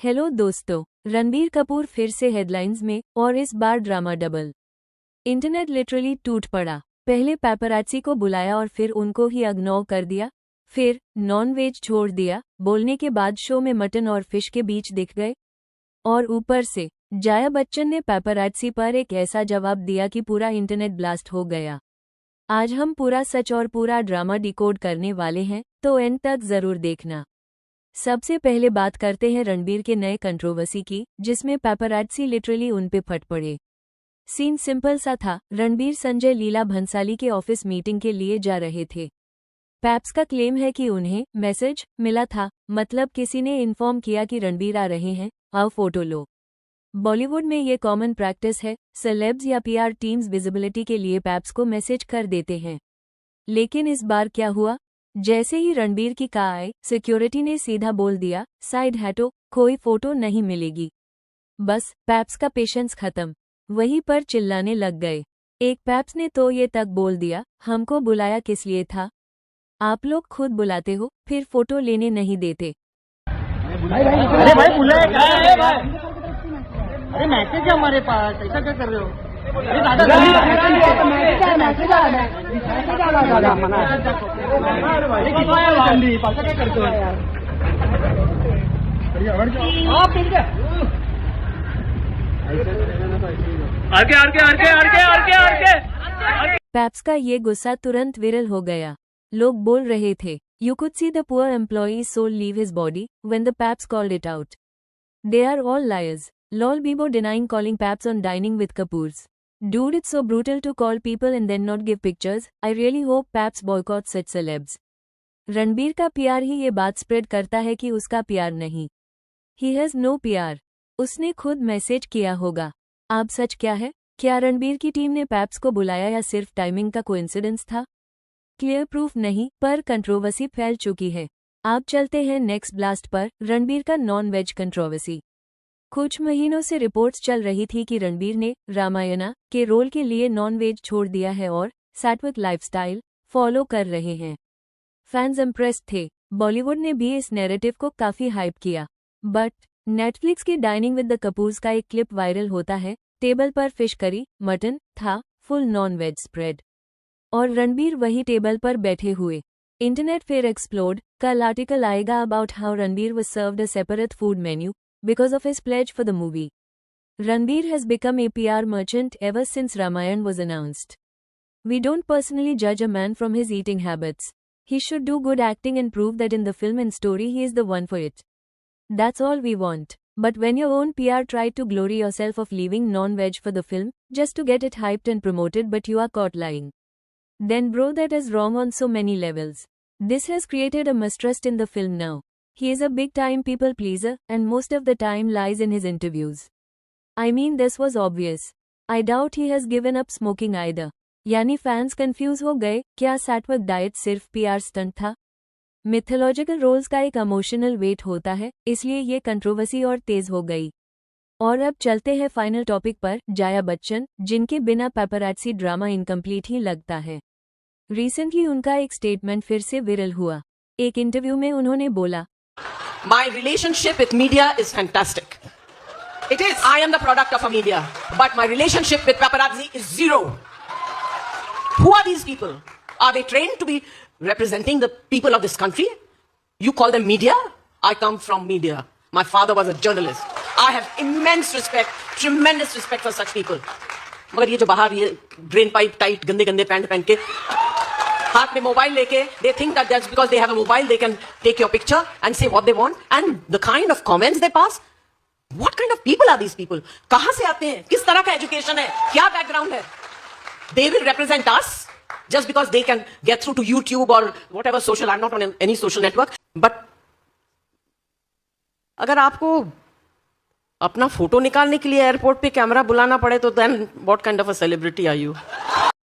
Hello दोस्तों, रणबीर कपूर फिर से हेडलाइंस में और इस बार ड्रामा डबल। इंटरनेट लिटरली टूट पड़ा। पहले पैपराज़ी को बुलाया और फिर उनको ही इग्नोर कर दिया। फिर नॉन वेज छोड़ दिया, बोलने के बाद शो में मटन और फिश के बीच दिख गए। और ऊपर से जया बच्चन ने पैपराज़ी पर एक ऐसा जवाब दिया कि पूरा इंटरनेट ब्लास्ट हो गया। आज हम पूरा सच और पूरा ड्रामा डिकोड करने वाले हैं, तो एंड तक जरूर देखना। सबसे पहले बात करते हैं रणबीर के नए कंट्रोवर्सी की, जिसमें पैपराज़ी लिटरली उन पे फट पड़े। सीन सिंपल सा था। रणबीर संजय लीला भंसाली के ऑफिस मीटिंग के लिए जा रहे थे। पैप्स का क्लेम है कि उन्हें मैसेज मिला था, मतलब किसी ने इन्फॉर्म किया कि रणबीर आ रहे हैं, आओ फोटो लो। बॉलीवुड में ये कॉमन प्रैक्टिस है, सेलेब्स या पीआर टीम्स विजिबिलिटी के लिए पैप्स को मैसेज कर देते हैं। लेकिन इस बार क्या हुआ? जैसे ही रणबीर की कार आई, सिक्योरिटी ने सीधा बोल दिया, साइड हटो, कोई फोटो नहीं मिलेगी। बस पैप्स का पेशेंस खत्म। वहीं पर चिल्लाने लग गए। एक पैप्स ने तो ये तक बोल दिया, हमको बुलाया किस लिए था? आप लोग खुद बुलाते हो, फिर फोटो लेने नहीं देते। अरे भाई बुलाया क्या है भाई? अरे मैसेज है हमारे पास, ऐसा क्या कर रहे हो? अरे दादा मैसेज आ रहा है, दादा मना अरे कितना जल्दी पासा क्या करते हो यार? आप आगे पैप्स का ये गुस्सा तुरंत वायरल हो गया। लोग बोल रहे थे, You could see the poor employee's soul leave his body when the Paps called it out. They are all liars. Lol Bibo denying calling Paps on dining with Kapoors. Dude, it's so brutal to call people and then not give pictures. I really hope Paps boycotts such celebs. Ranbir का PR ही ये बात spread करता है कि उसका PR नहीं। He has no PR. उसने खुद मैसेज किया होगा। अब सच क्या है? क्या रणबीर की टीम ने पैप्स को बुलाया या सिर्फ टाइमिंग का कोइंसिडेंस था? क्लियर प्रूफ नहीं, पर कंट्रोवर्सी फैल चुकी है। आप चलते हैं नेक्स्ट ब्लास्ट पर, रणबीर का नॉन वेज कंट्रोवर्सी। कुछ महीनों से रिपोर्ट्स चल रही थी कि रणबीर ने रामायणा के रोल के लिए नॉन वेज छोड़ दिया है और सैत्विक लाइफस्टाइल फॉलो कर रहे हैं। फैंस इम्प्रेस्ड थे। बॉलीवुड ने भी इस नैरेटिव को काफी हाइप किया। बट नेटफ्लिक्स की डाइनिंग विद द कपूर्स का एक क्लिप वायरल होता है। टेबल पर फिश करी, मटन था, फुल नॉन वेज स्प्रेड, और रणबीर वही टेबल पर बैठे हुए। इंटरनेट फिर एक्सप्लोड। कल आर्टिकल आएगा about how Ranbir was served a separate food menu because of his pledge for the movie. Ranbir has become a PR merchant ever since Ramayan was announced. We don't personally judge a man from his eating habits. He should do good acting and prove that in the film and story he is the one for it. That's all we want. But when your own PR tried to glory yourself of leaving non-veg for the film, just to get it hyped and promoted, but you are caught lying, then bro, that is wrong on so many levels. This has created a mistrust in the film now. He is a big time people pleaser and most of the time lies in his interviews. I mean, this was obvious. I doubt he has given up smoking either. यानी fans confuse हो गए, क्या सैत्विक diet सिर्फ PR stunt था? Mythological roles का एक emotional wait होता है, इसलिए ये कंट्रोवर्सी और तेज हो गई। और अब चलते हैं फाइनल टॉपिक पर, जया बच्चन, जिनके बिना पैपराज़ी ड्रामा इनकम्प्लीट ही लगता है। रिसेंटली उनका एक स्टेटमेंट फिर से वायरल हुआ। एक इंटरव्यू में उन्होंने बोला, My relationship with media is fantastic. It is. I am the product of a media. But my relationship with paparazzi is zero. Who are these people? Are they trained to be representing the people of this country? You call them media? I come from media. My father was a journalist. I have immense respect, tremendous respect for such people. मगर ये जो बाहर ये drain pipe tight गंदे गंदे pant पहन के हाथ में मोबाइल लेके, they think that that's because they have a mobile they can take your picture and say what they want, and the kind of comments they pass. What kind of people are these people? कहाँ से आते हैं? किस तरह का education है? क्या background है? They will represent us just because they can get through to YouTube or whatever social. I'm not on any social network. But अगर आपको अपना फोटो निकालने के लिए एयरपोर्ट पे कैमरा बुलाना पड़े तो then what kind of a celebrity are you?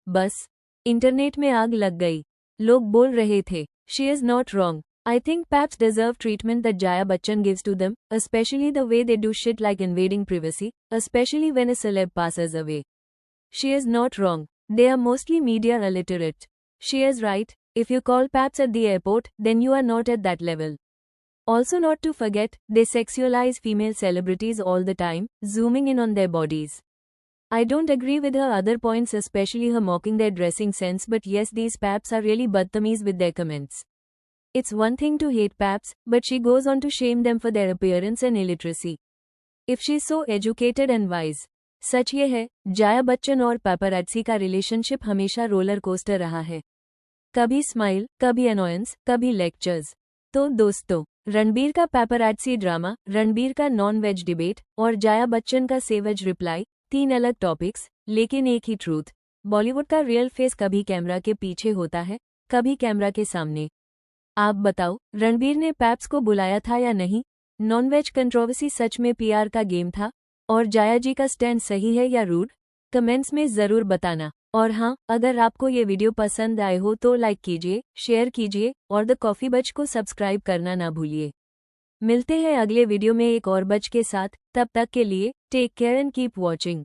बस इंटरनेट में आग लग गई। लोग बोल रहे थे, she is not wrong. I think paps deserve treatment that Jaya Bachchan gives to them, especially the way they do shit like invading privacy, especially when a celeb passes away. She is not wrong. They are mostly media illiterate. She is right. If you call Paps at the airport, then you are not at that level. Also not to forget, they sexualize female celebrities all the time, zooming in on their bodies. I don't agree with her other points, especially her mocking their dressing sense, but yes, these paps are really badtameez with their comments. It's one thing to hate paps, but she goes on to shame them for their appearance and illiteracy. If she's so educated and wise. सच ये है, जाया बच्चन और paparazzi का relationship हमेशा roller coaster रहा है। कभी smile, कभी अनोयंस, कभी लेक्चर्स। तो दोस्तों, रणबीर का पैपराज़ी ड्रामा, रणबीर का नॉन वेज डिबेट और जाया बच्चन का सेवेज रिप्लाई, 3 अलग टॉपिक्स, लेकिन एक ही ट्रूथ। बॉलीवुड का रियल फेस कभी कैमरा के पीछे होता है, कभी कैमरा के सामने। आप बताओ, रणबीर ने पैप्स को बुलाया था या नहीं? नॉनवेज कंट्रोवर्सी सच में पीआर का गेम था? और जाया जी का स्टैंड सही है या रूड? कमेंट्स में ज़रूर बताना। और हाँ, अगर आपको ये वीडियो पसंद आए हो तो लाइक कीजिए, शेयर कीजिए और द कॉफ़ी बच को सब्सक्राइब करना ना भूलिए। मिलते हैं अगले वीडियो में एक और बच के साथ, तब तक के लिए take care and keep watching.